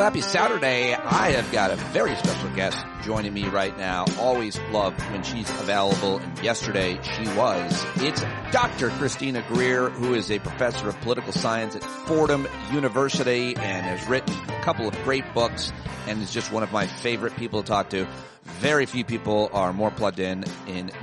happy Saturday. I have got a very special guest joining me right now. Always love when she's available, and yesterday she was. It's Dr. Christina Greer, who is a professor of political science at Fordham University and has written a couple of great books and is just one of my favorite people to talk to. Very few people are more plugged in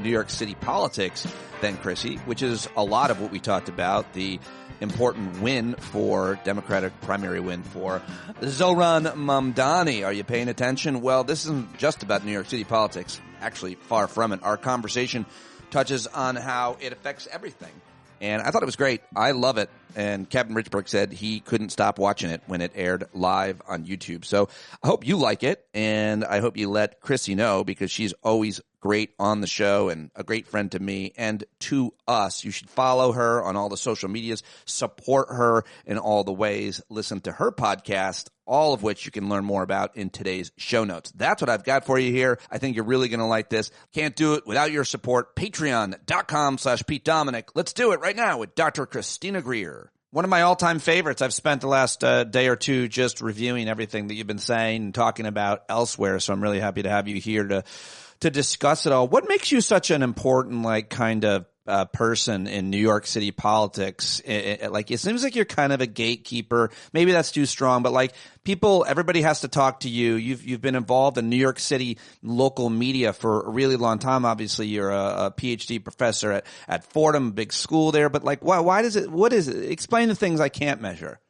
New York City politics than Chrissy, which is a lot of what we talked about, the important win for Democratic primary win for Zohran Mamdani. Are you paying attention? Well, this isn't just about New York City politics. Actually, far from it. Our conversation touches on how it affects everything. And I thought it was great. I love it. And Captain Richburg said he couldn't stop watching it when it aired live on YouTube. So I hope you like it, and I hope you let Chrissy know, because she's always great on the show and a great friend to me and to us. You should follow her on all the social medias, support her in all the ways, listen to her podcast, all of which you can learn more about in today's show notes. That's what I've got for you here. I think you're really going to like this. Can't do it without your support. Patreon.com/Pete Dominic. Let's do it right now with Dr. Christina Greer. One of my all-time favorites. I've spent the last day or two just reviewing everything that you've been saying and talking about elsewhere, so I'm really happy to have you here to discuss it all. What makes you such an important, kind of person in New York City politics? It seems like you're kind of a gatekeeper. Maybe that's too strong, but everybody has to talk to you. You've been involved in New York City local media for a really long time. Obviously, you're a PhD professor at Fordham, big school there. But why does it? What is it? Explain the things I can't measure.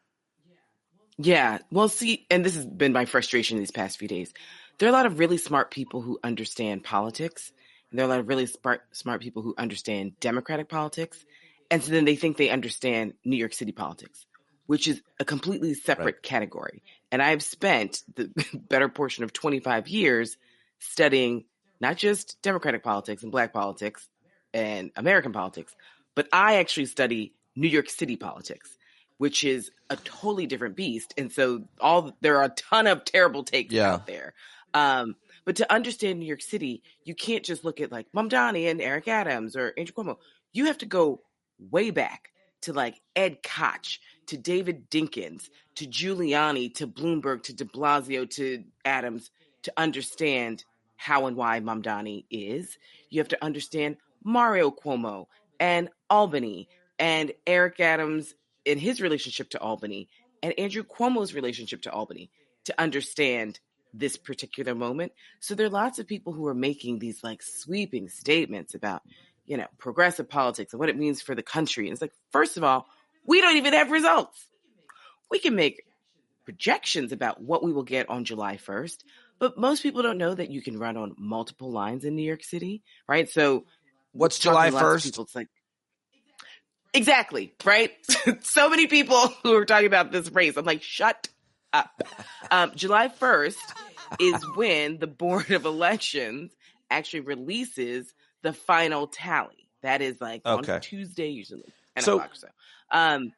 Yeah. Well, see, and this has been my frustration these past few days. There are a lot of really smart people who understand politics. And there are a lot of really smart people who understand Democratic politics. And so then they think they understand New York City politics, which is a completely separate category. And I've spent the better portion of 25 years studying not just Democratic politics and Black politics and American politics, but I actually study New York City politics, which is a totally different beast. And so there are a ton of terrible takes out there. But to understand New York City, you can't just look at Mamdani and Eric Adams or Andrew Cuomo. You have to go way back to Ed Koch, to David Dinkins, to Giuliani, to Bloomberg, to de Blasio, to Adams, to understand how and why Mamdani is. You have to understand Mario Cuomo and Albany and Eric Adams and his relationship to Albany and Andrew Cuomo's relationship to Albany to understand this particular moment. So there are lots of people who are making these sweeping statements about, progressive politics and what it means for the country. And it's first of all, we don't even have results. We can make projections about what we will get on July 1st, but most people don't know that you can run on multiple lines in New York City, right? So what's July 1st? It's exactly, right? So many people who are talking about this race. I'm shut up. July 1st is when the Board of Elections actually releases the final tally. That is on Tuesday, usually 10 o'clock or so. And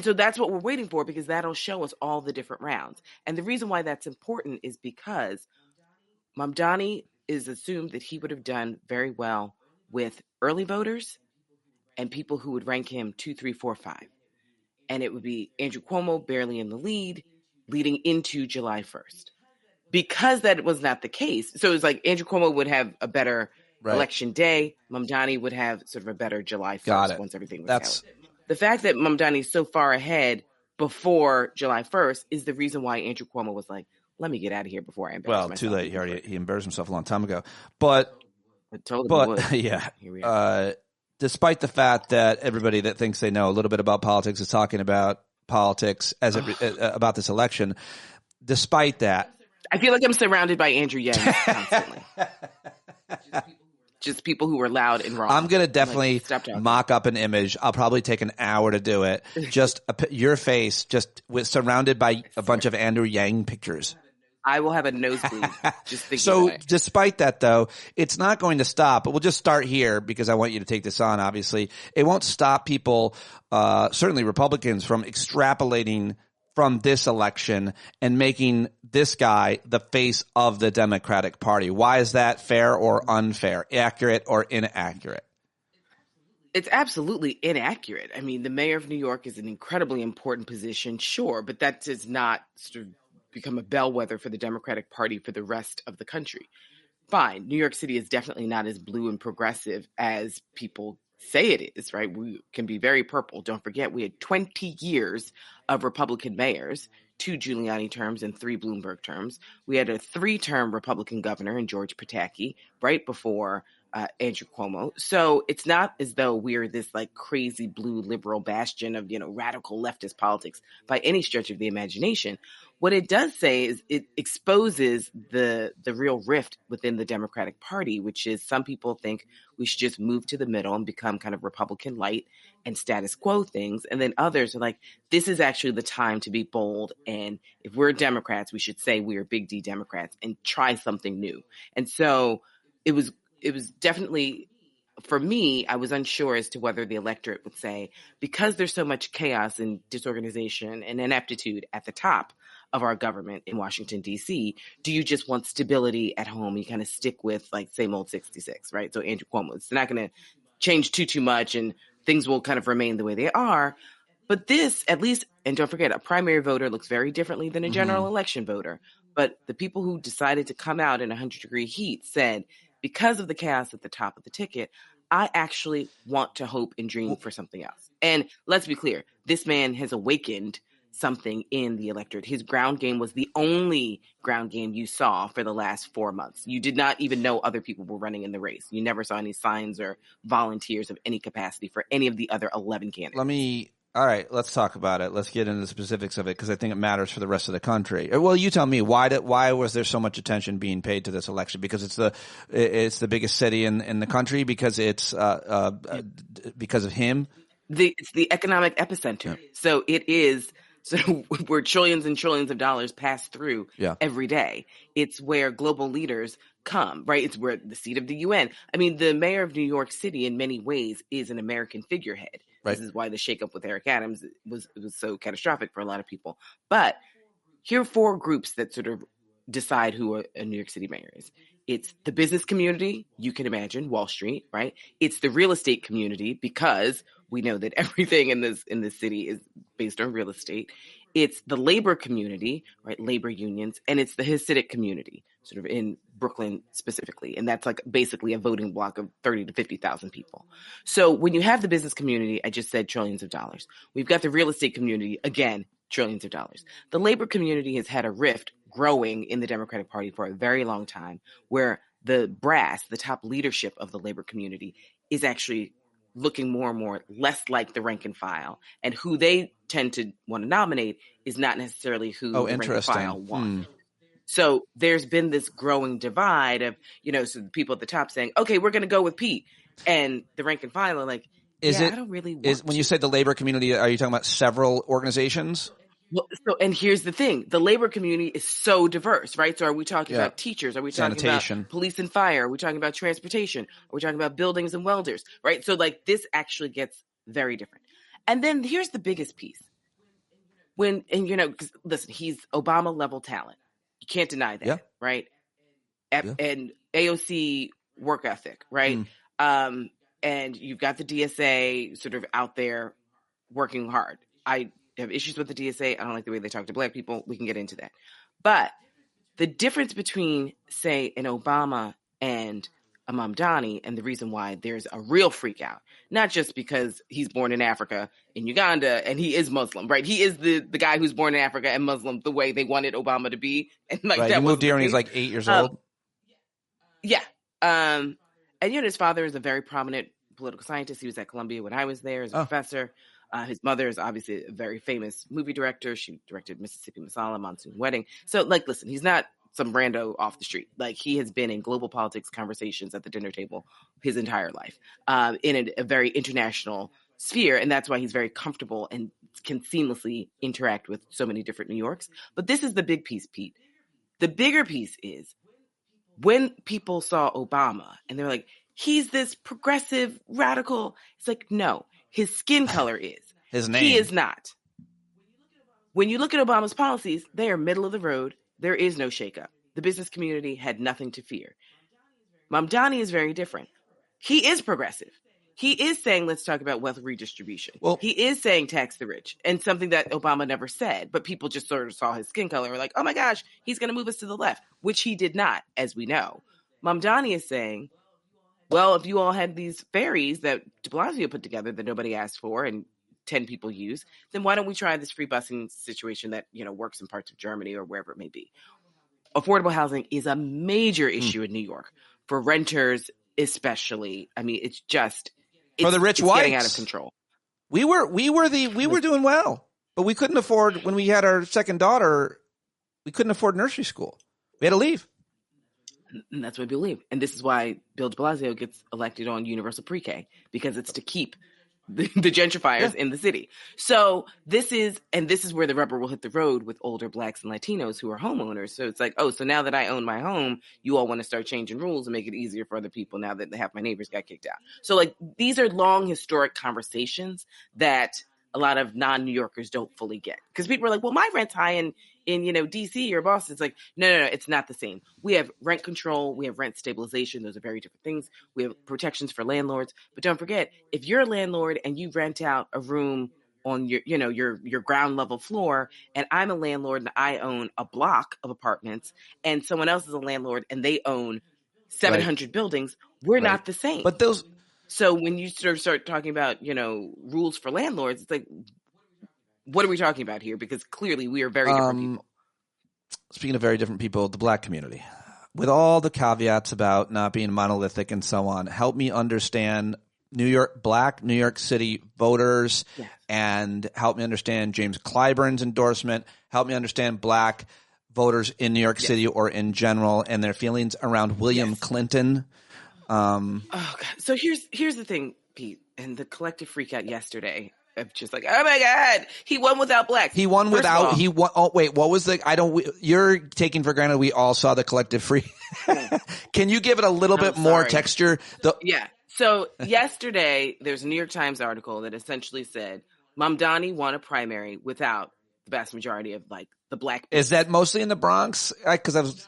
so that's what we're waiting for, because that'll show us all the different rounds. And the reason why that's important is because Mamdani is assumed that he would have done very well with early voters and people who would rank him 2, 3, 4, 5. And it would be Andrew Cuomo barely in the lead, leading into July 1st. Because that was not the case. So it was Andrew Cuomo would have a better election day. Mamdani would have sort of a better July 1st once everything was counted. The fact that Mamdani is so far ahead before July 1st is the reason why Andrew Cuomo was let me get out of here before I embarrass myself. Well, too late. He embarrassed himself a long time ago. But yeah. Despite the fact that everybody that thinks they know a little bit about politics is talking about politics about this election, despite that, I feel like I'm surrounded by Andrew Yang constantly. Just people who were loud and wrong. I'm going to definitely mock up an image. I'll probably take an hour to do it. Just your face, surrounded by a bunch of Andrew Yang pictures. I will have a nosebleed just thinking So about it. Despite that, though, it's not going to stop. But we'll just start here because I want you to take this on, obviously. It won't stop people, certainly Republicans, from extrapolating from this election and making this guy the face of the Democratic Party. Why is that fair or unfair, accurate or inaccurate? It's absolutely inaccurate. I mean, the mayor of New York is an incredibly important position, sure, but that does not sort of become a bellwether for the Democratic Party for the rest of the country. Fine, New York City is definitely not as blue and progressive as people say it is, right? We can be very purple. Don't forget, we had 20 years of Republican mayors, 2 Giuliani terms and 3 Bloomberg terms. We had a 3-term Republican governor in George Pataki right before Andrew Cuomo. So it's not as though we're this like crazy blue liberal bastion of, radical leftist politics by any stretch of the imagination. What it does say is it exposes the real rift within the Democratic Party, which is some people think we should just move to the middle and become kind of Republican light and status quo things. And then others are like, this is actually the time to be bold. And if we're Democrats, we should say we are big D Democrats and try something new. And so it was definitely, for me, I was unsure as to whether the electorate would say, because there's so much chaos and disorganization and ineptitude at the top of our government in Washington, D.C., do you just want stability at home? You kind of stick with like same old 66, right? So Andrew Cuomo, it's not going to change too much and things will kind of remain the way they are. But this, at least, and don't forget, a primary voter looks very differently than a general election voter. But the people who decided to come out in 100-degree heat said, because of the chaos at the top of the ticket, I actually want to hope and dream for something else. And let's be clear, this man has awakened something in the electorate. His ground game was the only ground game you saw for the last 4 months. You did not even know other people were running in the race. You never saw any signs or volunteers of any capacity for any of the other 11 candidates. All right, let's talk about it. Let's get into the specifics of it because I think it matters for the rest of the country. Well, you tell me, why was there so much attention being paid to this election? Because it's the biggest city in the country, because it's because of him. It's the economic epicenter. Yeah. So it is. So where trillions and trillions of dollars pass through every day. It's where global leaders come, right? It's where the seat of the UN. I mean, the mayor of New York City in many ways is an American figurehead. Right. This is why the shakeup with Eric Adams was so catastrophic for a lot of people. But here are 4 groups that sort of decide who a New York City mayor is. It's the business community, you can imagine, Wall Street, right? It's the real estate community, because we know that everything in this city is based on real estate. It's the labor community, right? Labor unions, and it's the Hasidic community, sort of in Brooklyn specifically. And that's like basically a voting block of 30 to 50,000 people. So when you have the business community, I just said trillions of dollars. We've got the real estate community, again, trillions of dollars. The labor community has had a rift growing in the Democratic Party for a very long time, where the brass, the top leadership of the labor community, is actually looking more and more less like the rank and file, and who they tend to want to nominate is not necessarily who the rank and file want. So there's been this growing divide of, so the people at the top saying, okay, we're going to go with Pete, and the rank and file are like, I don't really want when you say the labor community, are you talking about several organizations? Well, and here's the thing. The labor community is so diverse, right? So are we talking about teachers? Are we talking about police and fire? Are we talking about transportation? Are we talking about buildings and welders, right? So like this actually gets very different. And then here's the biggest piece. Listen, he's Obama level talent. You can't deny that, right? And AOC work ethic, right? And you've got the DSA sort of out there working hard. I have issues with the DSA. I don't like the way they talk to Black people. We can get into that. But the difference between, say, an Obama and a Mamdani, and the reason why there's a real freak out, not just because he's born in Africa, in Uganda, and he is Muslim, right? He is the guy who's born in Africa and Muslim the way they wanted Obama to be. And like that, he moved here when he's like 8 years old. Yeah. And his father is a very prominent political scientist. He was at Columbia when I was there as a professor. His mother is obviously a very famous movie director. She directed Mississippi Masala, Monsoon Wedding. So, like, listen, he's not some rando off the street. Like, he has been in global politics conversations at the dinner table his entire life, in a very international sphere. And that's why he's very comfortable and can seamlessly interact with so many different New Yorks. But this is the big piece, Pete. The bigger piece is when people saw Obama and they're like, he's this progressive radical. It's like, no, his skin color is. His name. He is not. When you look at Obama's policies, they are middle of the road. There is no shakeup. The business community had nothing to fear. Mamdani is very different. He is progressive. he is saying, let's talk about wealth redistribution. Well, he is saying tax the rich, and something that Obama never said, but people just sort of saw his skin color and were like, oh my gosh, he's going to move us to the left, which he did not, as we know. Mamdani is saying, well, if you all had these ferries that de Blasio put together that nobody asked for and 10 people use, then why don't we try this free busing situation that, works in parts of Germany or wherever it may be? Affordable housing is a major issue in New York for renters, especially. I mean, it's for the rich whites getting out of control. We were doing well, but we couldn't afford, when we had our second daughter, we couldn't afford nursery school. We had to leave. And that's what we believe. And this is why Bill de Blasio gets elected on universal pre-K, because it's to keep the gentrifiers in the city. So this is where the rubber will hit the road with older Blacks and Latinos who are homeowners. So it's like, oh, so now that I own my home, you all want to start changing rules and make it easier for other people now that half my neighbors got kicked out. So like, these are long historic conversations that a lot of non-New Yorkers don't fully get, because people are like, well, my rent's high in DC or Boston. It's like, no, it's not the same. We have rent control. We have rent stabilization. Those are very different things. We have protections for landlords. But don't forget, if you're a landlord and you rent out a room on your ground level floor, and I'm a landlord and I own a block of apartments, and someone else is a landlord and they own 700 buildings, we're not the same. But those... So when you start talking about, rules for landlords, it's like, what are we talking about here? Because clearly we are very different people. Speaking of very different people, the Black community, with all the caveats about not being monolithic and so on, help me understand Black New York City voters, and help me understand James Clyburn's endorsement. Help me understand Black voters in New York City or in general, and their feelings around William Clinton. Oh God. So here's the thing, Pete, and the collective freak out yesterday of just like, oh my God, he won without Blacks. He won without. He won. Oh wait, what was the? You're taking for granted we all saw the collective freak. Can you give it a little bit more texture? So yesterday there's a New York Times article that essentially said Mamdani won a primary without the vast majority of like the Black people. Is that mostly in the Bronx? Because I was.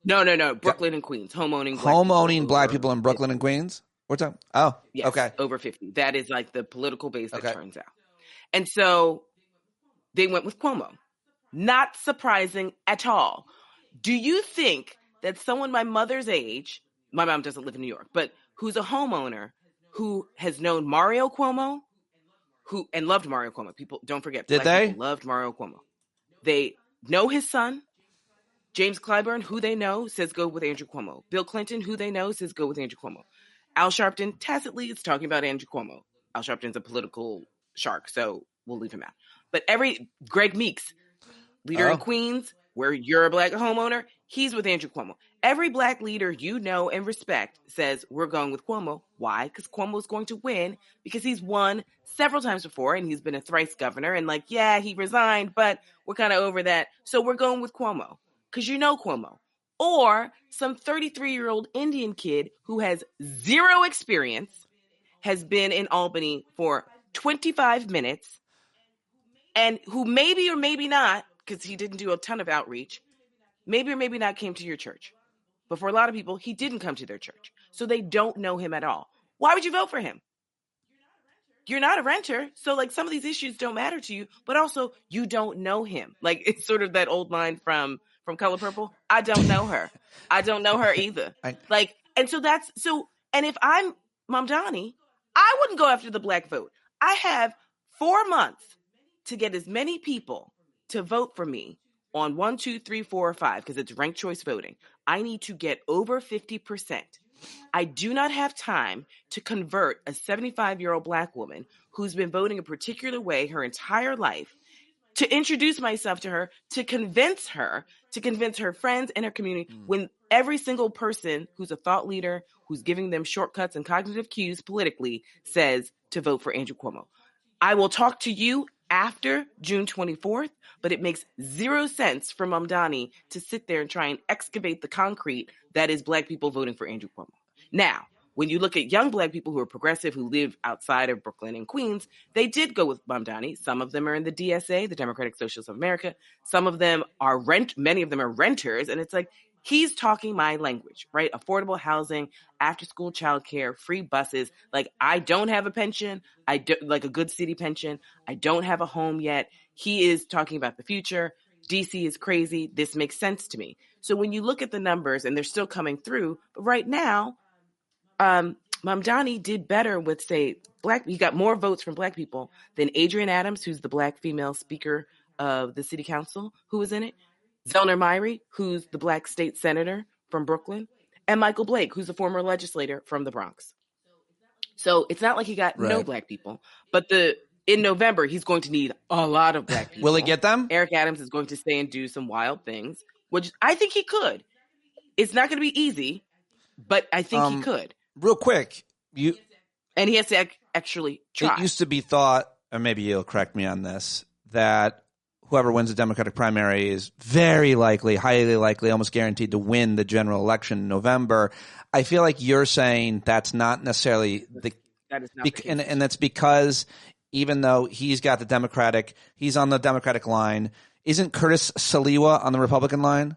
No. Brooklyn and Queens. Homeowning Black people in Brooklyn and Queens? What's up? Oh, yes, okay. Over 50. That is like the political base that turns out. And so they went with Cuomo. Not surprising at all. Do you think that someone my mother's age, my mom doesn't live in New York, but who's a homeowner who has known Mario Cuomo, and loved Mario Cuomo? People, don't forget. Did they? Loved Mario Cuomo. They know his son. James Clyburn, who they know, says go with Andrew Cuomo. Bill Clinton, who they know, says go with Andrew Cuomo. Al Sharpton tacitly is talking about Andrew Cuomo. Al Sharpton's a political shark, so we'll leave him out. But Greg Meeks, leader in Queens, where you're a Black homeowner, he's with Andrew Cuomo. Every Black leader you know and respect says we're going with Cuomo. Why? Because Cuomo's going to win, because he's won several times before, and he's been a thrice governor, and he resigned, but we're kind of over that. So we're going with Cuomo. Because you know Cuomo. Or some 33-year-old Indian kid who has zero experience, has been in Albany for 25 minutes, and who maybe or maybe not, because he didn't do a ton of outreach, maybe or maybe not came to your church. But for a lot of people, he didn't come to their church. So they don't know him at all. Why would you vote for him? You're not a renter. So some of these issues don't matter to you, but also you don't know him. It's sort of that old line from Color Purple. I don't know her. I don't know her either. And if I'm Mamdani, I wouldn't go after the Black vote. I have 4 months to get as many people to vote for me on 1, 2, 3, 4, or 5, because it's ranked choice voting. I need to get over 50%. I do not have time to convert a 75-year-old Black woman who's been voting a particular way her entire life, to introduce myself to her, to convince her friends and her community, when every single person who's a thought leader, who's giving them shortcuts and cognitive cues politically, says to vote for Andrew Cuomo. I will talk to you after June 24th, but it makes zero sense for Mamdani to sit there and try and excavate the concrete that is Black people voting for Andrew Cuomo. Now, when you look at young Black people who are progressive, who live outside of Brooklyn and Queens, they did go with Mamdani. Some of them are in the DSA, the Democratic Socialists of America. Some of them are many of them are renters. And it's like, He's talking my language, right? Affordable housing, after school childcare, free buses. Like, I don't have a pension. I do, like a good city pension. I don't have a home yet. He is talking about the future. DC is crazy. This makes sense to me. So when you look at the numbers, and they're still coming through, but right now, Mamdani did better with, say, he got more votes from Black people than Adrienne Adams, who's the Black female speaker of the city council, who was in it, Zellner Myrie, who's the Black state senator from Brooklyn, and Michael Blake, who's a former legislator from the Bronx. So it's not like he got no Black people, but in November, he's going to need a lot of Black people. Will he get them? Eric Adams is going to stay and do some wild things, which I think he could. It's not going to be easy, but I think he could. Real quick, and he has to actually try. It used to be thought, or maybe you'll correct me on this, that whoever wins the Democratic primary is very likely, highly likely, almost guaranteed to win the general election in November. I feel like you're saying that's not necessarily that is not the case. And that's because even though he's on the Democratic line, isn't Curtis Sliwa on the Republican line?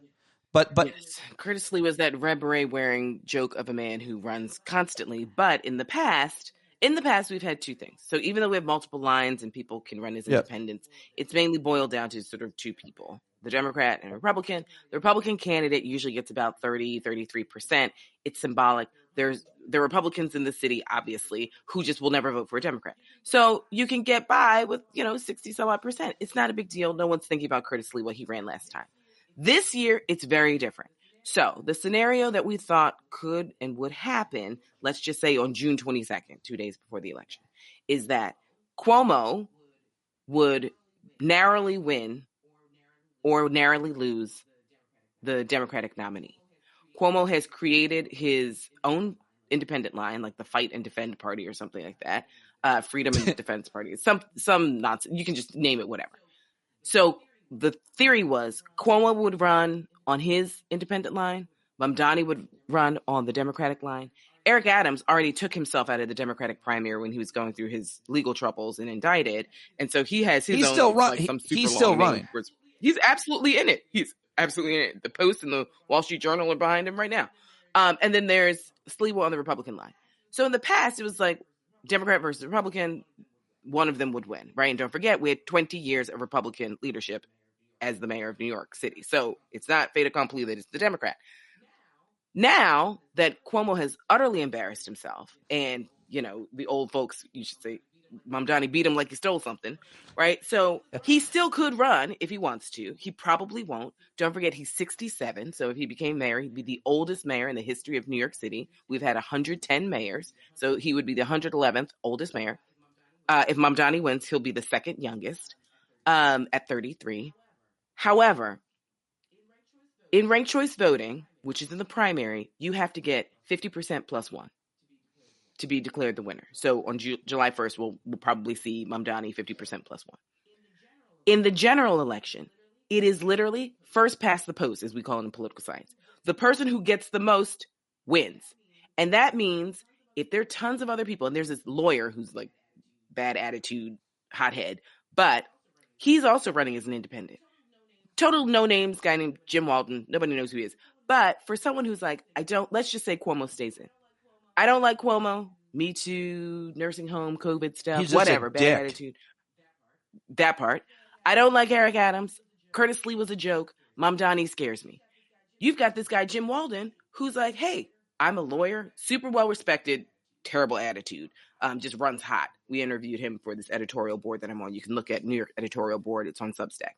But yes, Curtis Lee was that red beret wearing joke of a man who runs constantly. But in the past, we've had two things. So even though we have multiple lines and people can run as independents, it's mainly boiled down to sort of two people, the Democrat and Republican. The Republican candidate usually gets about 33%. It's symbolic. There are Republicans in the city, obviously, who just will never vote for a Democrat. So you can get by with, 60 some odd percent. It's not a big deal. No one's thinking about Curtis Lee, what he ran last time. This year, it's very different. So the scenario that we thought could and would happen, let's just say on June 22nd, 2 days before the election, is that Cuomo would narrowly win or narrowly lose the Democratic nominee. Cuomo has created his own independent line, like the Fight and Defend Party or something like that. Freedom and Defense Party. Some nonsense. You can just name it whatever. So the theory was Cuomo would run on his independent line. Mamdani would run on the Democratic line. Eric Adams already took himself out of the Democratic primary when he was going through his legal troubles and indicted. And so he has his own. He's still running. He's absolutely in it. He's absolutely in it. The Post and the Wall Street Journal are behind him right now. And then there's Sliwa on the Republican line. So in the past, it was like Democrat versus Republican. One of them would win, right? And don't forget, we had 20 years of Republican leadership as the mayor of New York City. So it's not fait accompli that it's the Democrat. Now that Cuomo has utterly embarrassed himself and, the old folks, you should say, Mamdani beat him like he stole something, right? So he still could run if he wants to. He probably won't. Don't forget, he's 67. So if he became mayor, he'd be the oldest mayor in the history of New York City. We've had 110 mayors. So he would be the 111th oldest mayor. If Mamdani wins, he'll be the second youngest at 33. However, in ranked choice voting, which is in the primary, you have to get 50% plus one to be declared the winner. So on July 1st, we'll probably see Mamdani 50% plus one. In the general election, it is literally first past the post, as we call it in political science. The person who gets the most wins. And that means if there are tons of other people, and there's this lawyer who's like bad attitude, hothead, but he's also running as an independent. Total no names guy named Jim Walton. Nobody knows who he is. But for someone who's like, let's just say Cuomo stays in. I don't like Cuomo. Me Too, nursing home, COVID stuff, He's whatever, bad attitude. That part. I don't like Eric Adams. Curtis Lee was a joke. Mamdani scares me. You've got this guy, Jim Walden, who's like, hey, I'm a lawyer, super well respected, terrible attitude, just runs hot. We interviewed him for this editorial board that I'm on. You can look at New York editorial board. It's on Substack.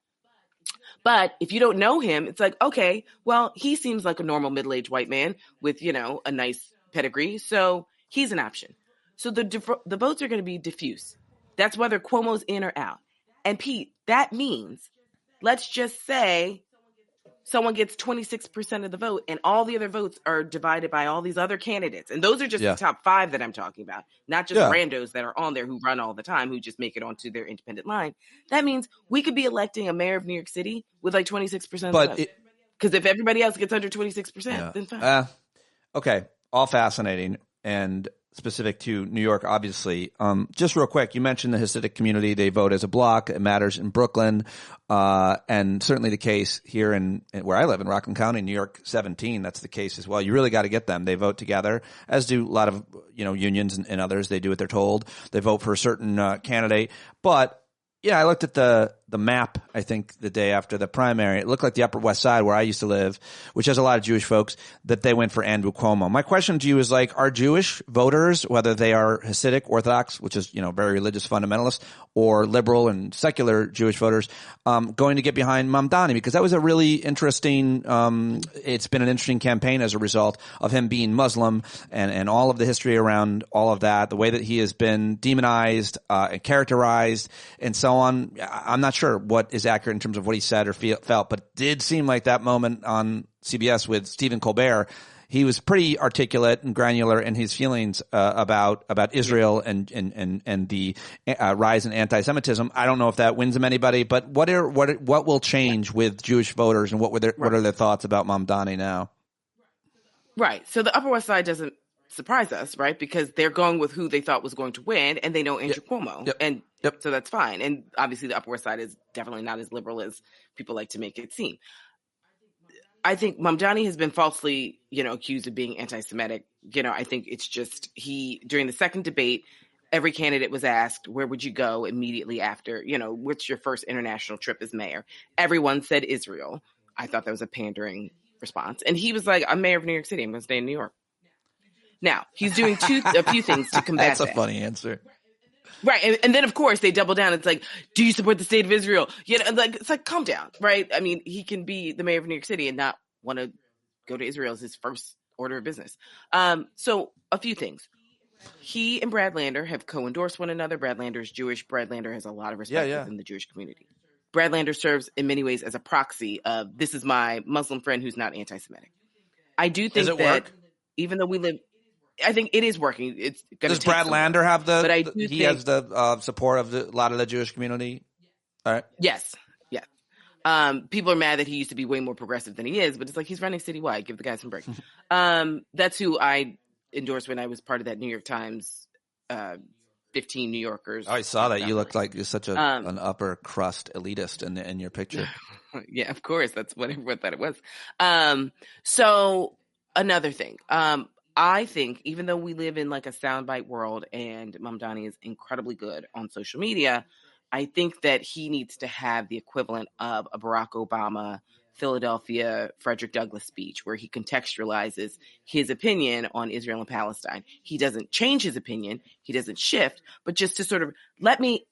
But if you don't know him, it's like, okay, well, he seems like a normal middle-aged white man with, a nice pedigree. So he's an option. So the votes are going to be diffuse. That's whether Cuomo's in or out. And Pete, that means, let's just say someone gets 26% of the vote and all the other votes are divided by all these other candidates. And those are just the top 5 that I'm talking about, not just randos that are on there who run all the time, who just make it onto their independent line. That means we could be electing a mayor of New York City with like 26% of the vote. Because if everybody else gets under 26%, then fine. Okay. All fascinating. And specific to New York, obviously. Just real quick, you mentioned the Hasidic community. They vote as a block. It matters in Brooklyn, and certainly the case here in where I live in Rockland County, New York 17. That's the case as well. You really got to get them. They vote together, as do a lot of unions and others. They do what they're told. They vote for a certain candidate, but. Yeah, I looked at the map, I think, the day after the primary. It looked like the Upper West Side, where I used to live, which has a lot of Jewish folks, that they went for Andrew Cuomo. My question to you is, like, are Jewish voters, whether they are Hasidic, Orthodox, which is, very religious fundamentalists, or liberal and secular Jewish voters, going to get behind Mamdani? Because that was a really interesting, it's been an interesting campaign as a result of him being Muslim and all of the history around all of that, the way that he has been demonized, and characterized, and so on. I'm not sure what is accurate in terms of what he said or felt, but it did seem like that moment on CBS with Stephen Colbert, he was pretty articulate and granular in his feelings about Israel and the rise in anti-Semitism. I don't know if that wins him anybody, but what will change with Jewish voters, and what are their thoughts about Mamdani now? Right. So the Upper West Side doesn't surprise us, right? Because they're going with who they thought was going to win, and they know Andrew Cuomo. Yep. And so that's fine. And obviously the Upper West Side is definitely not as liberal as people like to make it seem. I think Mamdani has been falsely, accused of being anti-Semitic. I think it's just during the second debate, every candidate was asked, where would you go immediately after, what's your first international trip as mayor? Everyone said Israel. I thought that was a pandering response. And he was like, I'm mayor of New York City. I'm going to stay in New York. Now, he's doing a few things to combat that. That's a funny answer. Right. And then, of course, they double down. It's like, do you support the state of Israel? It's like, calm down, right? I mean, he can be the mayor of New York City and not want to go to Israel as his first order of business. So a few things. He and Brad Lander have co-endorsed one another. Brad Lander is Jewish. Brad Lander has a lot of respect within the Jewish community. Brad Lander serves in many ways as a proxy of, this is my Muslim friend who's not anti-Semitic. I do think that work? Even though we live... I think it is working. It's going to Does Brad Lander have he has the support of a lot of the Jewish community? All right. Yes. Yeah. People are mad that he used to be way more progressive than he is, but it's like, he's running citywide. Give the guy some break. That's who I endorsed when I was part of that New York Times 15 New Yorkers. I saw that. You looked like you're such an upper crust elitist in your picture. Yeah, of course. That's what everyone thought it was. So another thing. I think, even though we live in like a soundbite world and Mamdani is incredibly good on social media, I think that he needs to have the equivalent of a Barack Obama, Philadelphia, Frederick Douglass speech, where he contextualizes his opinion on Israel and Palestine. He doesn't change his opinion. He doesn't shift, but just to sort of let me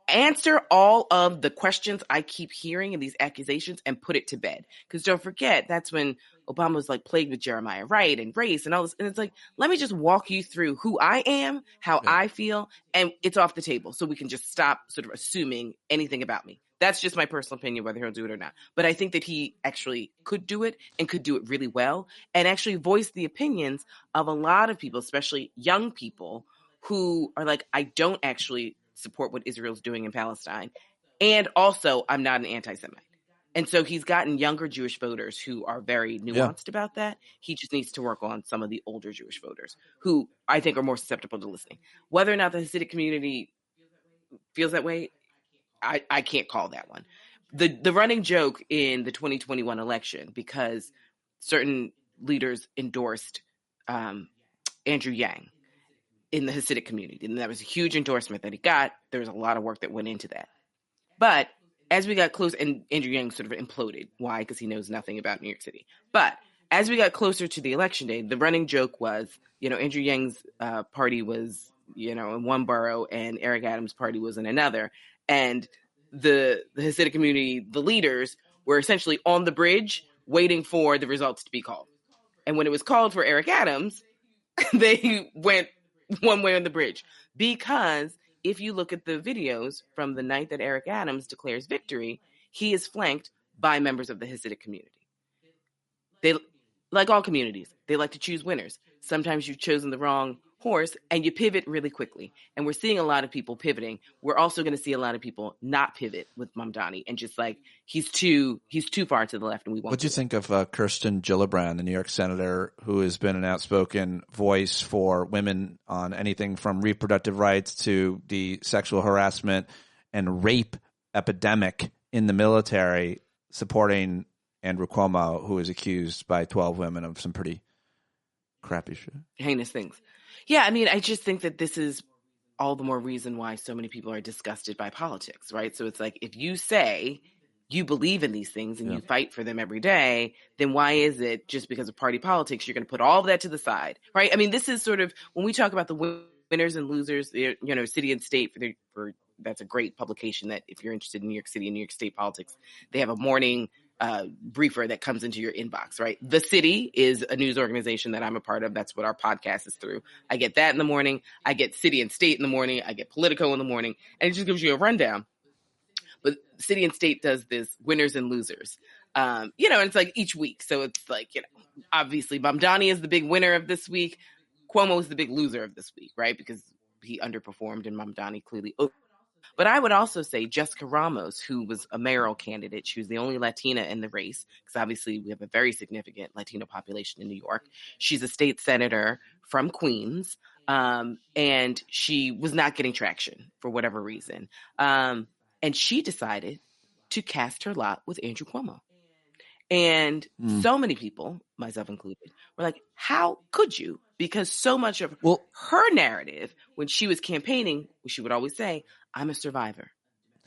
answer all of the questions I keep hearing and these accusations and put it to bed. Because don't forget, that's when Obama was like plagued with Jeremiah Wright and race and all this. And it's like, let me just walk you through who I am, how I feel, and it's off the table. So we can just stop sort of assuming anything about me. That's just my personal opinion, whether he'll do it or not. But I think that he actually could do it and could do it really well and actually voice the opinions of a lot of people, especially young people who are like, I don't actually support what Israel's doing in Palestine. And also, I'm not an anti-Semite. And so he's gotten younger Jewish voters who are very nuanced about that. He just needs to work on some of the older Jewish voters who I think are more susceptible to listening. Whether or not the Hasidic community feels that way, I can't call that one. The running joke in the 2021 election, because certain leaders endorsed Andrew Yang in the Hasidic community. And that was a huge endorsement that he got. There was a lot of work that went into that. But as we got close, and Andrew Yang sort of imploded. Why? Because he knows nothing about New York City. But as we got closer to the election day, the running joke was, Andrew Yang's party was, in one borough and Eric Adams' party was in another. And the Hasidic community, the leaders, were essentially on the bridge waiting for the results to be called. And when it was called for Eric Adams, they went one way on the bridge. Because if you look at the videos from the night that Eric Adams declares victory, he is flanked by members of the Hasidic community. They, like all communities, they like to choose winners. Sometimes you've chosen the wrong horse and you pivot really quickly. And we're seeing a lot of people pivoting. We're also going to see a lot of people not pivot with Mamdani and just like he's too far to the left and we won't. What do you think of Kirsten Gillibrand, the New York senator who has been an outspoken voice for women on anything from reproductive rights to the sexual harassment and rape epidemic in the military, supporting Andrew Cuomo, who is accused by 12 women of some pretty crappy shit? Heinous things. Yeah, I mean, I just think that this is all the more reason why so many people are disgusted by politics, right? So it's like, if you say you believe in these things and you fight for them every day, then why is it just because of party politics, you're going to put all of that to the side, right? I mean, this is sort of, when we talk about the winners and losers, you know, City and State, for that's a great publication that if you're interested in New York City and New York State politics, they have a morning briefer that comes into your inbox, right? The City is a news organization that I'm a part of. That's what our podcast is through. I get that in the morning. I get City and State in the morning. I get Politico in the morning. And it just gives you a rundown. But City and State does this winners and losers. You know, and it's like each week. So it's like, you know, obviously Mamdani is the big winner of this week. Cuomo is the big loser of this week, right? Because he underperformed and Mamdani clearly. But I would also say Jessica Ramos, who was a mayoral candidate, she was the only Latina in the race, because obviously we have a very significant Latino population in New York. She's a state senator from Queens, and she was not getting traction for whatever reason. And she decided to cast her lot with Andrew Cuomo. And so many people, myself included, were like, how could you? Because so much of her narrative when she was campaigning, she would always say, I'm a survivor,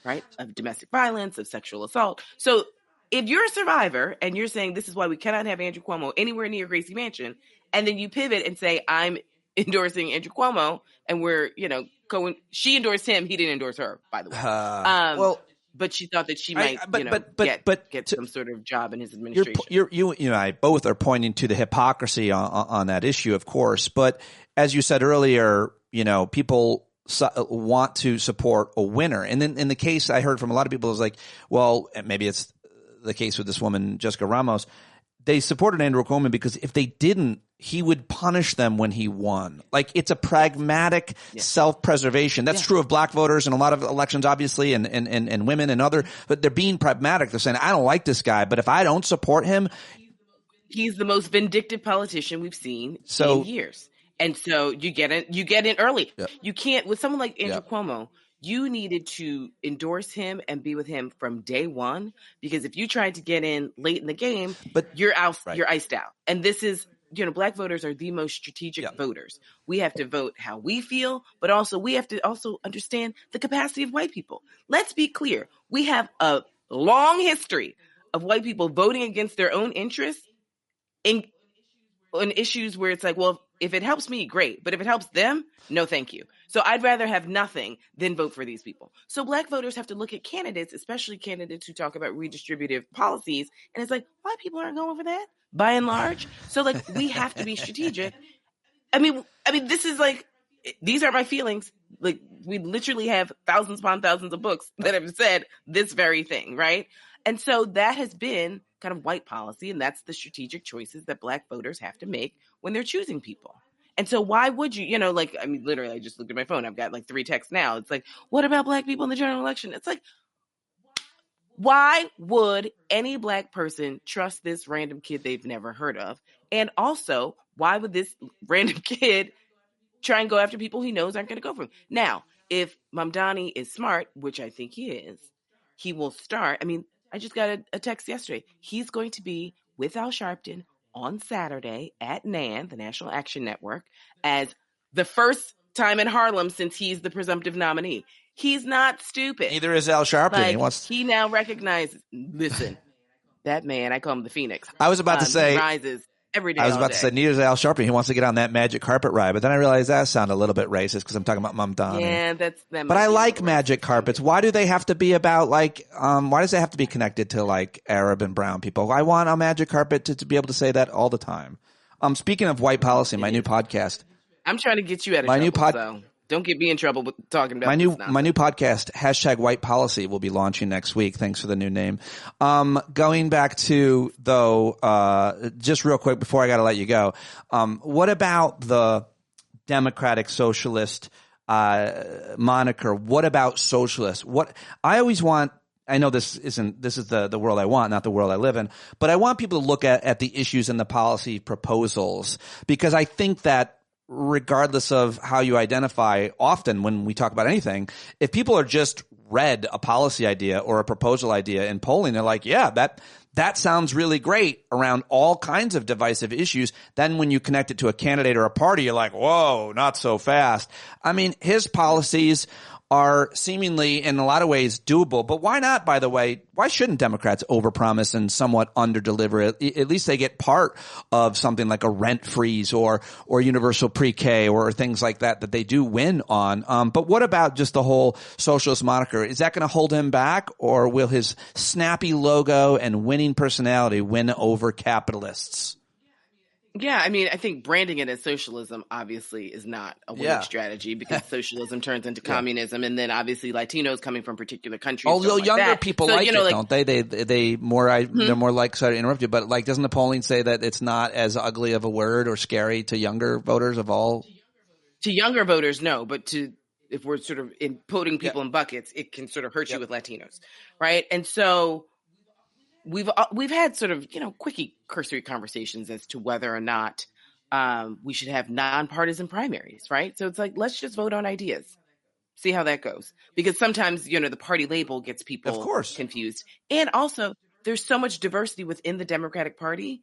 right? Of domestic violence, of sexual assault. So if you're a survivor and you're saying this is why we cannot have Andrew Cuomo anywhere near Gracie Mansion, and then you pivot and say, I'm endorsing Andrew Cuomo, and we're, you know, going, she endorsed him, he didn't endorse her, by the way. But she thought that she might, get some sort of job in his administration. You and I both are pointing to the hypocrisy on that issue, of course. But as you said earlier, you know, people want to support a winner. And then in the case I heard from a lot of people is like, well, maybe it's the case with this woman, Jessica Ramos. They supported Andrew Cuomo because if they didn't, he would punish them when he won. Like, it's a pragmatic self-preservation. That's true of black voters in a lot of elections, obviously, and women and other, but they're being pragmatic. They're saying, I don't like this guy, but if I don't support him. He's the most vindictive politician we've seen in years. And so you get in early. Yep. You can't, with someone like Andrew Cuomo, you needed to endorse him and be with him from day one, because if you tried to get in late in the game, you're out, you're iced out. And this is, you know, black voters are the most strategic voters. We have to vote how we feel, but also we have to also understand the capacity of white people. Let's be clear. We have a long history of white people voting against their own interests in issues where it's like, well, if it helps me, great. But if it helps them, no, thank you. So I'd rather have nothing than vote for these people. So black voters have to look at candidates, especially candidates who talk about redistributive policies. And it's like, white people aren't going for that by and large. So like, we have to be strategic. I mean, this is like, these are my feelings. Like, we literally have thousands upon thousands of books that have said this very thing, right? And so that has been kind of white policy, and that's the strategic choices that black voters have to make when they're choosing people. And so why would you, like, I mean, literally, I just looked at my phone. I've got like 3 texts now. It's like, what about black people in the general election? It's like, why would any black person trust this random kid they've never heard of? And also, why would this random kid try and go after people he knows aren't going to go for him? Now, if Mamdani is smart, which I think he is, he will start. I mean, I just got a text yesterday. He's going to be with Al Sharpton on Saturday at NAN, the National Action Network, as the first time in Harlem since he's the presumptive nominee. He's not stupid. Neither is Al Sharpton. Like, he now recognizes, listen, that man, I call him the Phoenix. I was about to say, he rises every day. I was about to say, neither is Al Sharpton. He wants to get on that magic carpet ride. But then I realized that sounded a little bit racist because I'm talking about Mamdani. Yeah, that. But I like magic carpets. Why do they have to be about like, why does it have to be connected to like Arab and brown people? I want a magic carpet to be able to say that all the time. Speaking of white policy, my new podcast. I'm trying to get you out of trouble, so don't get me in trouble with talking about my new podcast, #White Policy, will be launching next week. Thanks for the new name. Going back to, though, just real quick before I got to let you go, what about the democratic socialist moniker. What about socialist? What I always want. I know this is the world I want, not the world I live in, but I want people to look at the issues and the policy proposals, because I think that regardless of how you identify, often when we talk about anything, if people are just read a policy idea or a proposal idea in polling, they're like, yeah, that sounds really great around all kinds of divisive issues. Then when you connect it to a candidate or a party, you're like, whoa, not so fast. I mean, his policies are seemingly in a lot of ways doable, but why not, by the way? Why shouldn't Democrats overpromise and somewhat underdeliver? At least they get part of something like a rent freeze or universal pre-K or things like that they do win on. But what about just the whole socialist moniker? Is that going to hold him back, or will his snappy logo and winning personality win over capitalists? Yeah, I mean, I think branding it as socialism obviously is not a winning strategy, because socialism turns into communism, and then obviously Latinos coming from particular countries. Although younger like people so, like it, don't they? They're more like, sorry to interrupt you, but like, doesn't the polling say that it's not as ugly of a word or scary to younger voters of all? To younger voters, no, but if we're sort of putting people in buckets, it can sort of hurt you with Latinos, right? And so we've had sort of, quickie cursory conversations as to whether or not we should have nonpartisan primaries, right? So it's like, let's just vote on ideas, see how that goes. Because sometimes, the party label gets people confused. And also, there's so much diversity within the Democratic Party,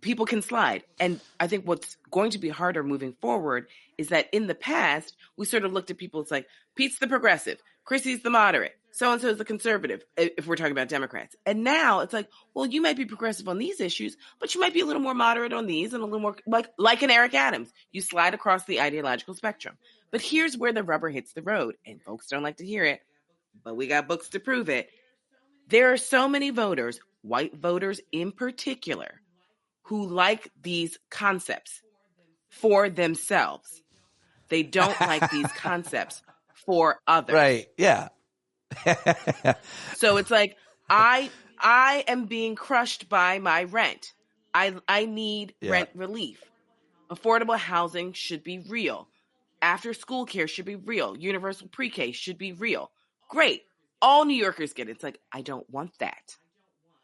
people can slide. And I think what's going to be harder moving forward is that in the past, we sort of looked at people, it's like, Pete's the progressive, Chrissy's the moderate, so-and-so is the conservative, if we're talking about Democrats. And now it's like, well, you might be progressive on these issues, but you might be a little more moderate on these and a little more like an Eric Adams. You slide across the ideological spectrum. But here's where the rubber hits the road, and folks don't like to hear it, but we got books to prove it. There are so many voters, white voters in particular, who like these concepts for themselves. They don't like these concepts for others. Right. Yeah. So it's like, I am being crushed by my rent. I need rent relief. Affordable housing should be real. After school care should be real. Universal pre-K should be real. Great. All New Yorkers get it. It's like, I don't want that.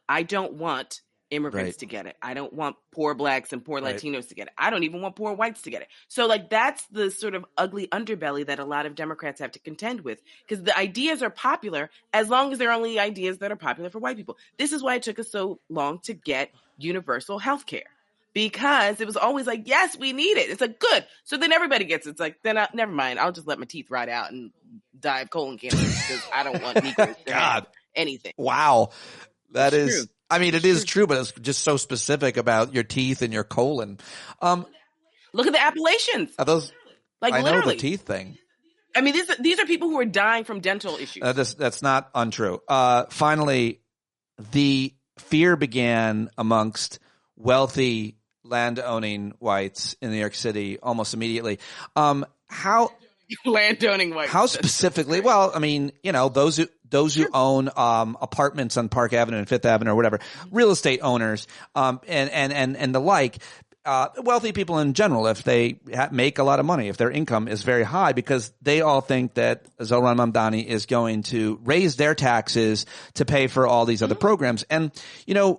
I don't want immigrants to get it. I don't want poor blacks and poor Latinos to get it. I don't even want poor whites to get it. So that's the sort of ugly underbelly that a lot of Democrats have to contend with, because the ideas are popular as long as they're only ideas that are popular for white people. This is why it took us so long to get universal health care, because it was always like, yes, we need it. It's like, good. So then everybody gets it. It's like, then never mind. I'll just let my teeth rot out and die of colon cancer because I don't want Negroes to have anything. Wow. That it's is true. I mean, it is true, but it's just so specific about your teeth and your colon. Look at the Appalachians. Are those? Like, I literally. know the teeth thing. I mean, these are people who are dying from dental issues. That's not untrue. Finally, the fear began amongst wealthy land-owning whites in New York City almost immediately. How land-owning whites? How specifically? Well, I mean, those who own apartments on Park Avenue and Fifth Avenue or whatever, real estate owners, and the like. Wealthy people in general, if they make a lot of money, if their income is very high, because they all think that Zohran Mamdani is going to raise their taxes to pay for all these other programs. And,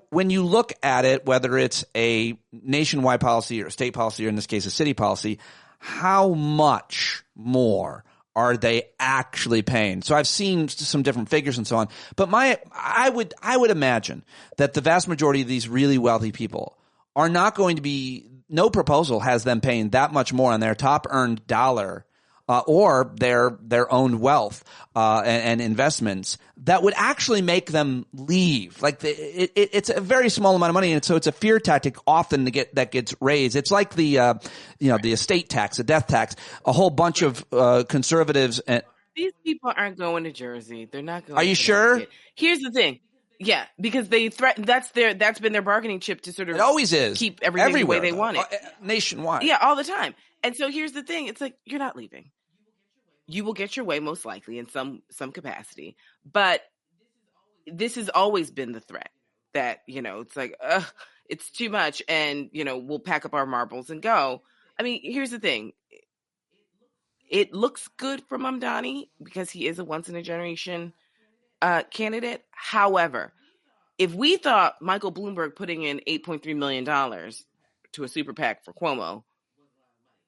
when you look at it, whether it's a nationwide policy or a state policy, or in this case, a city policy, how much more are they actually paying? So I've seen some different figures and so on, but I would imagine that the vast majority of these really wealthy people are not going to be, no proposal has them paying that much more on their top earned dollar, or their own wealth, and investments that would actually make them leave. Like it's a very small amount of money. And so it's a fear tactic often that gets raised. It's like the estate tax, the death tax, a whole bunch of, conservatives. And these people aren't going to Jersey. They're not going. Are you sure? Here's the thing. Yeah, because they threaten. That's been their bargaining chip to sort of. It always is. Keep everything everywhere, the way they want it. Nationwide. Yeah, all the time. And so here's the thing. It's like, you're not leaving. You will get your way most likely in some capacity. But this has always been the threat that, it's like, it's too much, and, we'll pack up our marbles and go. I mean, here's the thing. It looks good for Mamdani because he is a once-in-a-generation candidate. However, if we thought Michael Bloomberg putting in $8.3 million to a super PAC for Cuomo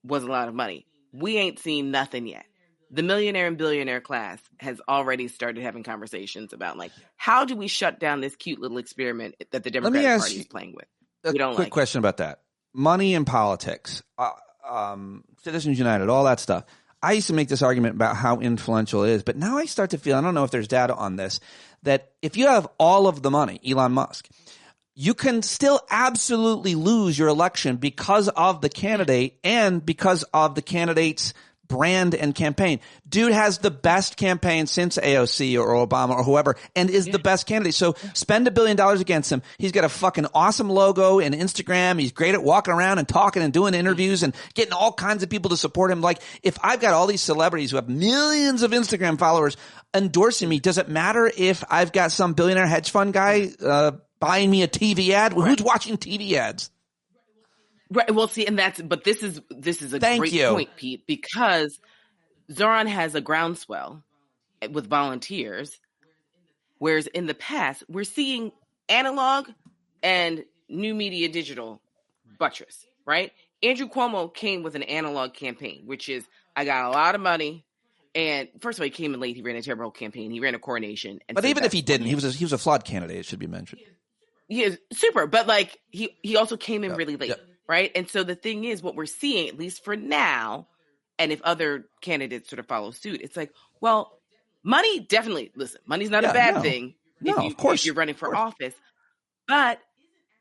was a lot of money, we ain't seen nothing yet. The millionaire and billionaire class has already started having conversations about, like, how do we shut down this cute little experiment that the Democratic Party is playing with? We don't quick question about that. Money in politics, Citizens United, all that stuff. I used to make this argument about how influential it is, but now I start to feel, I don't know if there's data on this, that if you have all of the money, Elon Musk, you can still absolutely lose your election because of the candidate and because of the candidate's brand and campaign. Dude has the best campaign since AOC or Obama or whoever, and is the best candidate. So spend $1 billion against him. He's got a fucking awesome logo and Instagram. He's great at walking around and talking and doing interviews and getting all kinds of people to support him. Like, if I've got all these celebrities who have millions of Instagram followers endorsing me, does it matter if I've got some billionaire hedge fund guy buying me a TV ad? Right. Who's watching TV ads? Right. Well, see, but this is a great point, Pete, because Zoran has a groundswell with volunteers, whereas in the past we're seeing analog and new media digital buttress, right? Andrew Cuomo came with an analog campaign, which is, I got a lot of money. And first of all, he came in late. He ran a terrible campaign. He ran a coronation. And but even if he didn't, he was a flawed candidate. It should be mentioned. He is super, but like he also came in really late. Right. And so the thing is, what we're seeing, at least for now, and if other candidates sort of follow suit, it's like, well, money, definitely, listen, money's not a bad thing. Of course. If you're running for office, but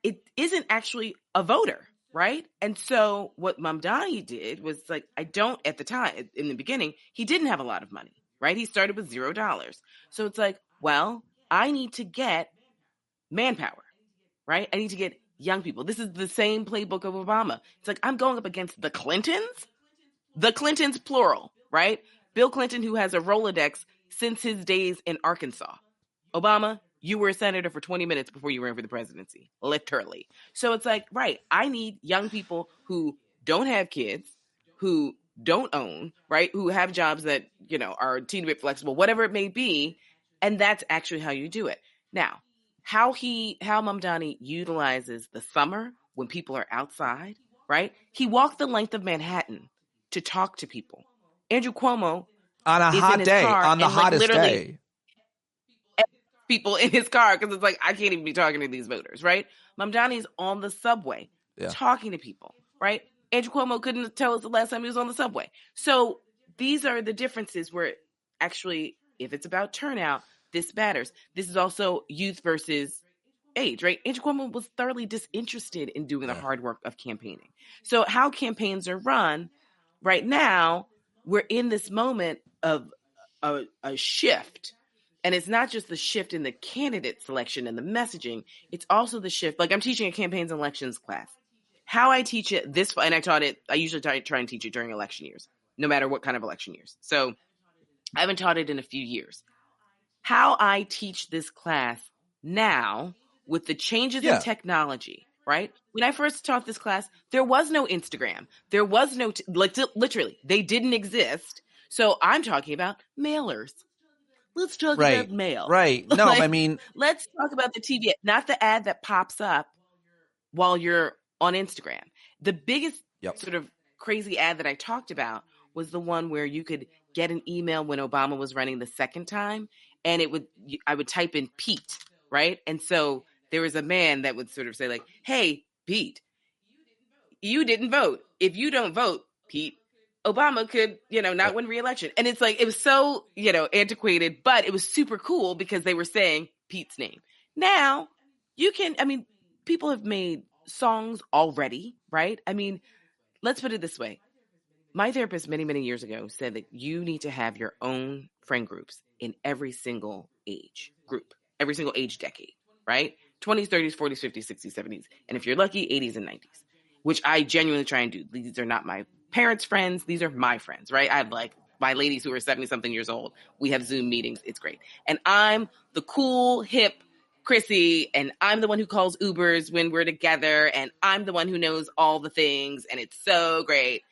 it isn't actually a voter. Right. And so what Mamdani did was, like, at the time, in the beginning, he didn't have a lot of money. Right. He started with $0. So it's like, well, I need to get manpower. Right. I need to get young people. This is the same playbook of Obama. It's like, I'm going up against the Clintons plural, right? Bill Clinton, who has a Rolodex since his days in Arkansas. Obama, you were a senator for 20 minutes before you ran for the presidency, literally. So it's like, right, I need young people who don't have kids, who don't own, right? Who have jobs that, are a teeny bit flexible, whatever it may be. And that's actually how you do it. Now, how Mamdani utilizes the summer when people are outside, right? He walked the length of Manhattan to talk to people. Andrew Cuomo on a hot day, on the hottest day, people in his car, because it's like, I can't even be talking to these voters, right? Mamdani's on the subway talking to people, right? Andrew Cuomo couldn't tell us the last time he was on the subway. So these are the differences where actually, if it's about turnout, this matters. This is also youth versus age, right? Andrew Cuomo was thoroughly disinterested in doing the hard work of campaigning. So how campaigns are run right now, we're in this moment of a shift. And it's not just the shift in the candidate selection and the messaging. It's also the shift. Like, I'm teaching a campaigns and elections class. How I teach it and I usually try and teach it during election years, no matter what kind of election years. So I haven't taught it in a few years. How I teach this class now with the changes in technology, right? When I first taught this class, there was no Instagram. There was no, literally, they didn't exist. So I'm talking about mailers. Let's talk about mail. Right. No, I mean, let's talk about the TV, not the ad that pops up while you're on Instagram. The biggest sort of crazy ad that I talked about was the one where you could get an email when Obama was running the second time, and I would type in Pete, right? And so there was a man that would sort of say, like, hey, Pete, you didn't vote. If you don't vote, Pete, Obama could, not win re-election. And it's like, it was so, antiquated, but it was super cool because they were saying Pete's name. Now, people have made songs already, right? I mean, let's put it this way. My therapist many, many years ago said that you need to have your own friend groups in every single age group, every single age decade, right? 20s, 30s, 40s, 50s, 60s, 70s. And if you're lucky, 80s and 90s, which I genuinely try and do. These are not my parents' friends. These are my friends, right? I have like my ladies who are 70-something years old. We have Zoom meetings. It's great. And I'm the cool, hip, Chrissy, and I'm the one who calls Ubers when we're together, and I'm the one who knows all the things, and it's so great.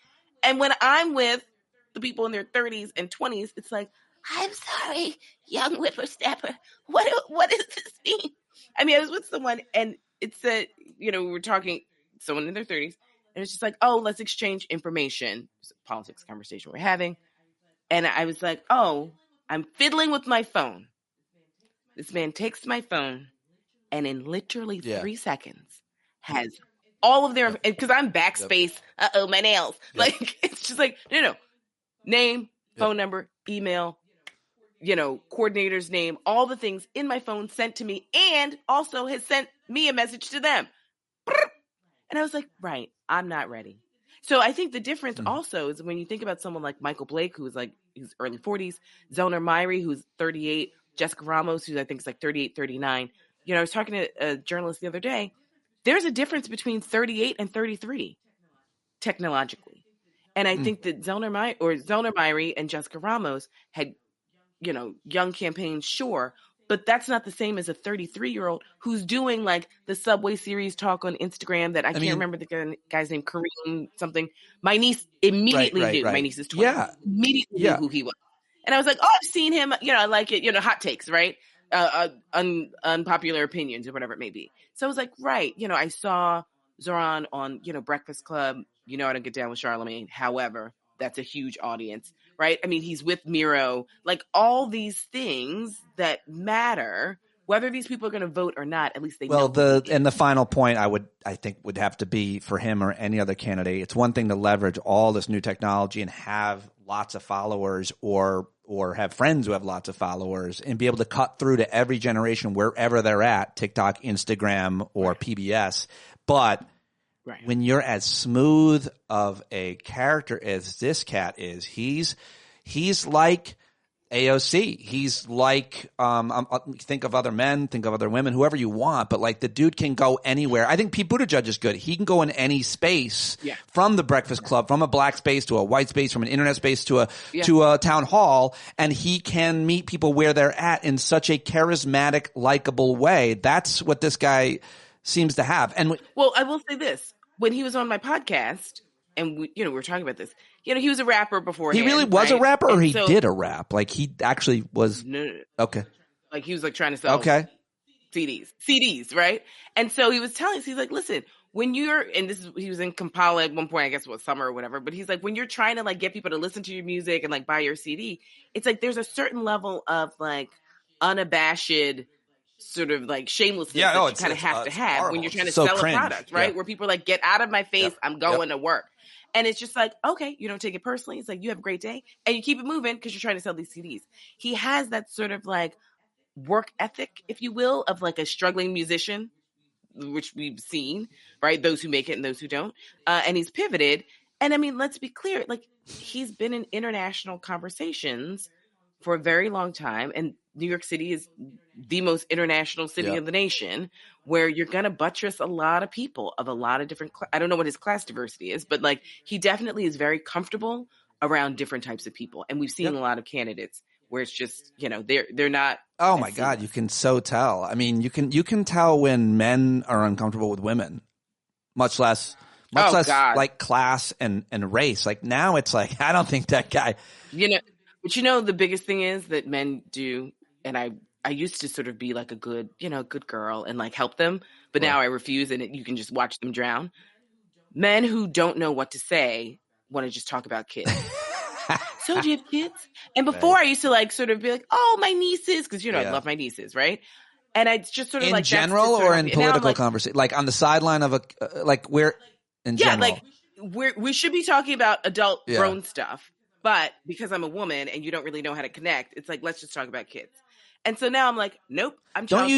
And when I'm with the people in their 30s and 20s, it's like, I'm sorry, young whippersnapper. What does this mean? I mean, I was with someone, and it said, we were talking, someone in their 30s, and it's just like, oh, let's exchange information. It's a politics conversation we're having. And I was like, oh, I'm fiddling with my phone. This man takes my phone and in literally 3 seconds has all of their, because I'm backspace, my nails. Like, it's just like, no. Name, phone number, email, coordinator's name, all the things in my phone sent to me, and also has sent me a message to them. And I was like, right, I'm not ready. So I think the difference also is when you think about someone like Michael Blake, who's like his early 40s, Zelner Myrie, who's 38, Jessica Ramos, who I think is like 38, 39. I was talking to a journalist the other day. There's a difference between 38 and 33 technologically. And I think that Zelner Myrie and Jessica Ramos had, young campaigns, sure, but that's not the same as a 33-year-old who's doing like the Subway Series talk on Instagram that I can't remember the guy's name, Kareem something. My niece immediately knew. My niece is 20. Yeah. Immediately knew who he was. And I was like, oh, I've seen him. I like it. Hot takes, right? Unpopular opinions or whatever it may be. So I was like, right. I saw Zoran on, Breakfast Club. I don't get down with Charlemagne. However, that's a huge audience, right? I mean, he's with Miro, like all these things that matter, whether these people are going to vote or not, at least they know. The final point I think would have to be for him or any other candidate. It's one thing to leverage all this new technology and have lots of followers or have friends who have lots of followers and be able to cut through to every generation wherever they're at, TikTok, Instagram, or PBS. But when you're as smooth of a character as this cat is, he's like AOC. He's like think of other men, think of other women, whoever you want, but like the dude can go anywhere. I think Pete Buttigieg is good. He can go in any space, from the Breakfast Club, from a black space to a white space, from an internet space to a town hall, and he can meet people where they're at in such a charismatic, likable way. That's what this guy seems to have. And well, I will say this. When he was on my podcast, and we were talking about this, he was a rapper before. He really was a rapper, or he did a rap? Like he actually was. No. Okay. Like he was like trying to sell CDs, right? And so he was telling us, he's like, listen, when you're, and he was in Kampala at one point, I guess it was summer or whatever, but he's like, when you're trying to like get people to listen to your music and like buy your CD, it's like there's a certain level of like unabashed sort of like shamelessness that you kind of have to have horrible. When you're trying to sell a product, right? Where people are like, get out of my face, I'm going to work. And it's just like, okay, you don't take it personally. It's like, you have a great day and you keep it moving because you're trying to sell these CDs. He has that sort of like work ethic, if you will, of like a struggling musician, which we've seen, right? Those who make it and those who don't. And he's pivoted. And I mean, let's be clear, like he's been in international conversations for a very long time. And New York City is the most international city of the nation, where you're going to buttress a lot of people of a lot of different, I don't know what his class diversity is, but like he definitely is very comfortable around different types of people. And we've seen a lot of candidates where it's just, they're not. Oh my God. You can so tell. I mean, you can tell when men are uncomfortable with women, much less like class and race. Like now it's like, I don't think that guy, But the biggest thing is that men do, and I used to sort of be like a good girl and like help them, but now I refuse, and you can just watch them drown. Men who don't know what to say want to just talk about kids. So do you have kids? And before I used to like sort of be like, oh, my nieces, because I love my nieces, right? And I just sort of in general or in political conversation, like on the sideline of a like where in general. Like we should be talking about adult grown stuff. But because I'm a woman and you don't really know how to connect, it's like, let's just talk about kids. And so now I'm like, nope, I'm child free.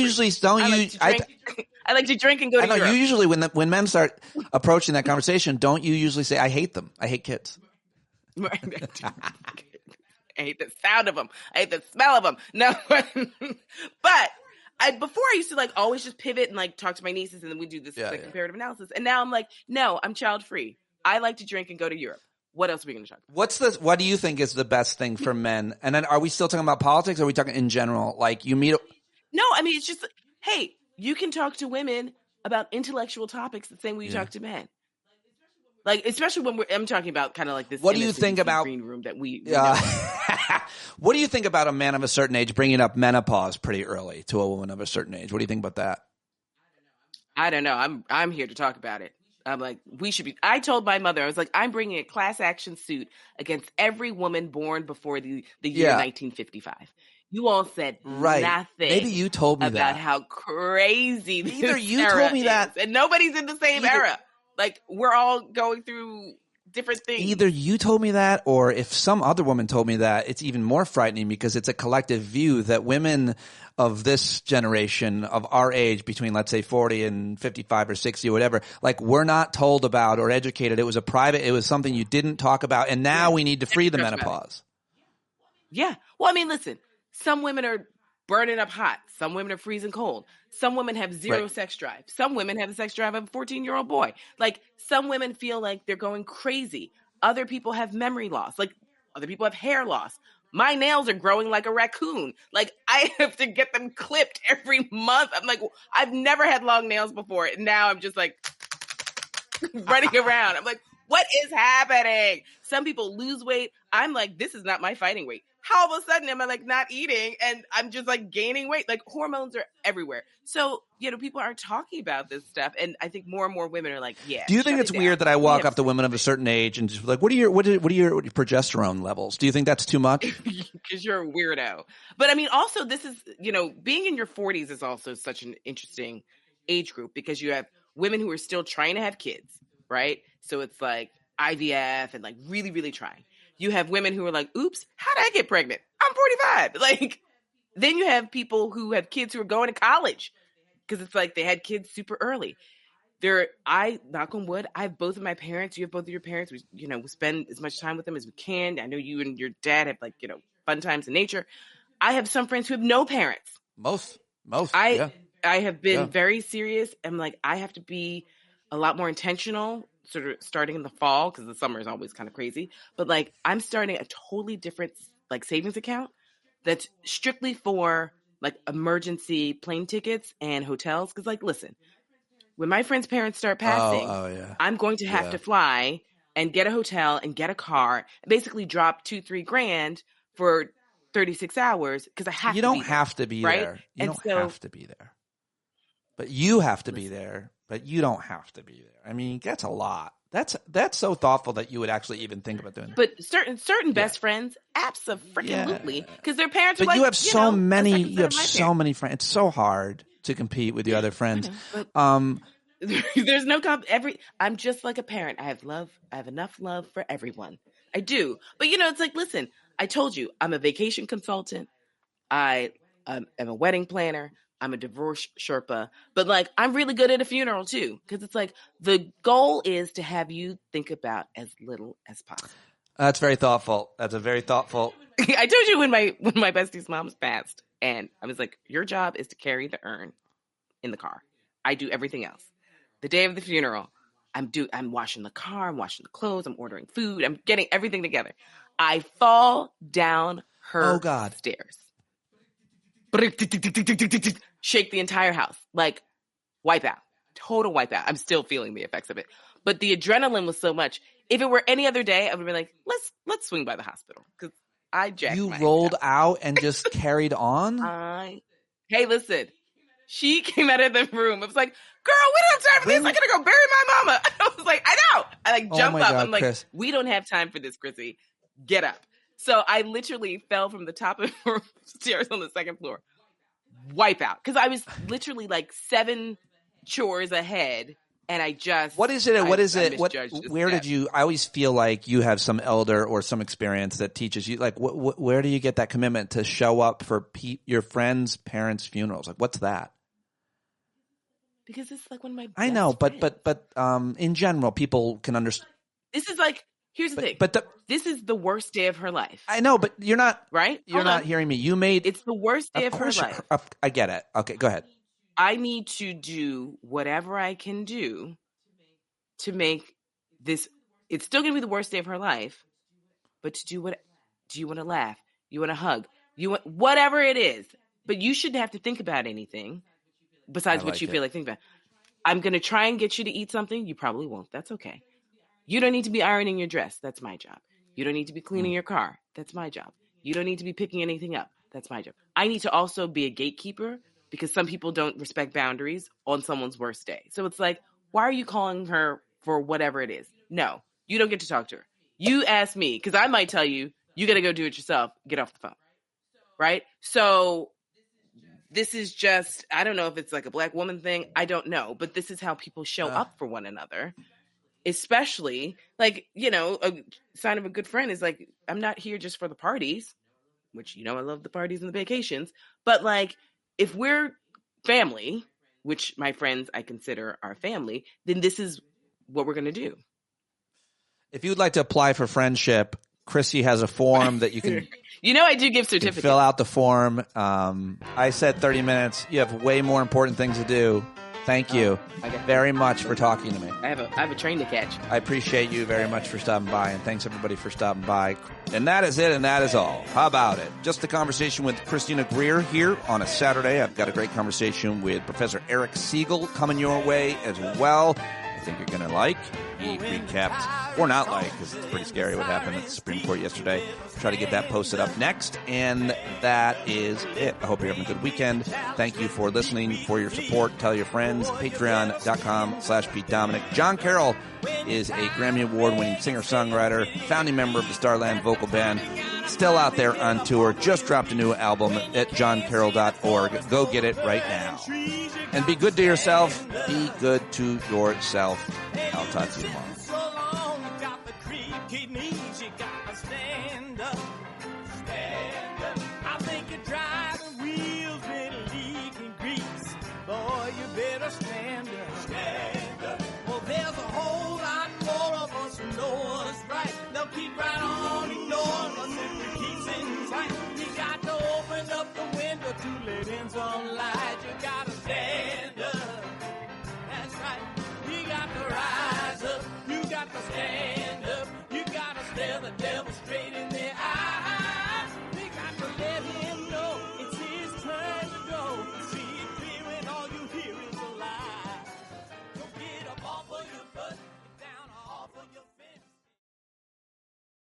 I like to drink and go to Europe. You usually, when men start approaching that conversation, don't you usually say, I hate them. I hate kids. I hate the sound of them. I hate the smell of them. No. But before I used to like always just pivot and like talk to my nieces and then we do this comparative analysis. And now I'm like, no, I'm child free. I like to drink and go to Europe. What else are we going to talk about? What do you think is the best thing for men? And then are we still talking about politics or are we talking in general? Like you meet. No, I mean, it's just, hey, you can talk to women about intellectual topics the same way you talk to men. Like, especially when I'm talking about kind of like this. What do you think about green room that we know? What do you think about a man of a certain age bringing up menopause pretty early to a woman of a certain age? What do you think about that? I don't know. I'm here to talk about it. I'm like, we should be. I told my mother, I was like, I'm bringing a class action suit against every woman born before the year 1955. You all said nothing. Maybe you told me about that. how crazy this Either you era told me that, is, and nobody's in the same era. Like, we're all going through different things. Either you told me that, or if some other woman told me that, it's even more frightening because it's a collective view that women of this generation, of our age, between let's say 40 and 55 or 60 or whatever, like we're not told about or educated. It was something you didn't talk about, and now we need to free the menopause. Yeah. Well, I mean, listen, some women are burning up hot. Some women are freezing cold. Some women have zero sex drive. Some women have the sex drive of a 14-year-old boy. Like, some women feel like they're going crazy. Other people have memory loss. Like, other people have hair loss. My nails are growing like a raccoon. Like, I have to get them clipped every month. I'm like, I've never had long nails before. And now I'm just like running around. I'm like, what is happening? Some people lose weight. I'm like, this is not my fighting weight. How all of a sudden am I like not eating and I'm just like gaining weight? Like, hormones are everywhere. So, people aren't talking about this stuff. And I think more and more women are like, yeah. Do you think it's weird that I walk up to women of a certain age and just like, what are your progesterone levels? Do you think that's too much? Because you're a weirdo. But I mean, also this is, being in your 40s is also such an interesting age group because you have women who are still trying to have kids, right? So it's like IVF and like really, really trying. You have women who are like, oops, how did I get pregnant? I'm 45. Like, then you have people who have kids who are going to college because it's like they had kids super early. Knock on wood, I have both of my parents. You have both of your parents. We spend as much time with them as we can. I know you and your dad have like, fun times in nature. I have some friends who have no parents. Most. I have been very serious. I'm like, I have to be a lot more intentional, sort of starting in the fall because the summer is always kind of crazy. But like, I'm starting a totally different like savings account that's strictly for like emergency plane tickets and hotels. Because like, listen, when my friends' parents start passing, I'm going to have to fly and get a hotel and get a car and basically drop $2-3 grand for 36 hours because I have to be there. You don't have to be there. You don't have to be there. But you have to be there. But you don't have to be there. I mean, that's a lot. That's so thoughtful that you would actually even think about doing that. But certain best friends, absolutely, because their parents are like, you have so many. You have so many friends. It's so hard to compete with your other friends. There's no I'm just like a parent. I have love. I have enough love for everyone. I do. But it's like, listen, I told you, I'm a vacation consultant. I am a wedding planner. I'm a divorce Sherpa, but like, I'm really good at a funeral too. Cause it's like, the goal is to have you think about as little as possible. That's very thoughtful. That's a very thoughtful. I told you when my bestie's mom's passed and I was like, your job is to carry the urn in the car. I do everything else. The day of the funeral, I'm washing the car. I'm washing the clothes. I'm ordering food. I'm getting everything together. I fall down her stairs. Shake the entire house, like wipe out, total wipe out. I'm still feeling the effects of it, but the adrenaline was so much. If it were any other day, I would be like, let's swing by the hospital because I jacked. You rolled out and just carried on. Hey, listen, she came out of the room. I was like, girl, we don't have time for this. I'm gonna go bury my mama. I was like, I know. I like jumped up. I'm like, Chris, we don't have time for this, Chrissy. Get up. So I literally fell from the top of her stairs on the second floor. Wipe out. Because I was literally like 7 chores ahead. And I just... What is it? Where did you... I always feel like you have some elder or some experience that teaches you. Like, where do you get that commitment to show up for your friends' parents' funerals? Like, what's that? Because it's like one of my best I know, friends. but in general, people can understand. This is like... Here's the thing. This is the worst day of her life. I know, but you're not right. You're not hearing me. It's the worst day of her life. I get it. Okay, go ahead. I need to do whatever I can do to make this. It's still going to be the worst day of her life, but to do what? Do you want to laugh? You want to hug? You want whatever it is, but you shouldn't have to think about anything. besides what you feel like thinking about. I'm going to try and get you to eat something. You probably won't. That's okay. You don't need to be ironing your dress. That's my job. You don't need to be cleaning your car. That's my job. You don't need to be picking anything up. That's my job. I need to also be a gatekeeper because some people don't respect boundaries on someone's worst day. So it's like, why are you calling her for whatever it is? No, you don't get to talk to her. You ask me because I might tell you, you got to go do it yourself. Get off the phone. Right? So this is just, I don't know if it's like a Black woman thing. I don't know. But this is how people show up for one another. Especially, like, you know, a sign of a good friend is like, I'm not here just for the parties, which, you know, I love the parties and the vacations. But like, if we're family, which my friends I consider our family, then this is what we're going to do. If you'd like to apply for friendship, Chrissy has a form that you can... You know, I do give certificates. Fill out the form. I said 30 minutes. You have way more important things to do. Thank you very much for talking to me. I have a train to catch. I appreciate you very much for stopping by, and thanks everybody for stopping by. And that is it, and that is all. How about it? Just a conversation with Christina Greer here on a Saturday. I've got a great conversation with Professor Eric Siegel coming your way as well. I think you're going to like. He recapped, or not like, because it's pretty scary what happened at the Supreme Court yesterday. Try to get that posted up next, and that is it. I hope you're having a good weekend. Thank you for listening, for your support. Tell your friends. Patreon.com/Pete Dominic. John Carroll is a Grammy Award-winning singer-songwriter, founding member of the Starland Vocal Band, still out there on tour, just dropped a new album at johncarroll.org. Go get it right now. And be good to yourself. Be good to yourself. I'll talk to you tomorrow. To let in some light, you got